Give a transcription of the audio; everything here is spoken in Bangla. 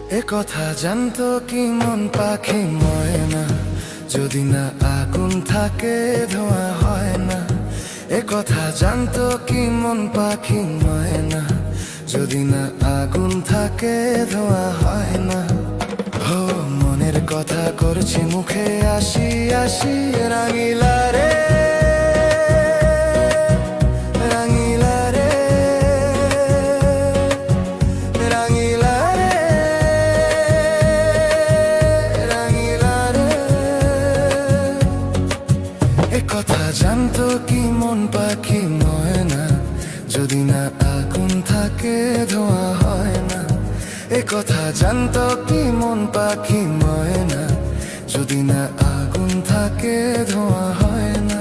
এ কথা জানতো কি মন পাখি ময়না, যদি না আগুন থাকে ধোঁয়া হয় না। এ কথা জানতো কি মন পাখি ময়না, যদি না আগুন থাকে ধোঁয়া হয় না। হো মনের কথা করছি মুখে আসি আসি, রাঙিলা রে রাঙিলা রে রাঙিলা রে রাঙিলা রে। এ কথা জানতো কি মন পাখি ময়না, যদি না আগুন থাকে ধোঁয়া হয় না। এ কথা জানতো কি মন পাখি ময়না, যদি না আগুন থাকে ধোঁয়া হয় না।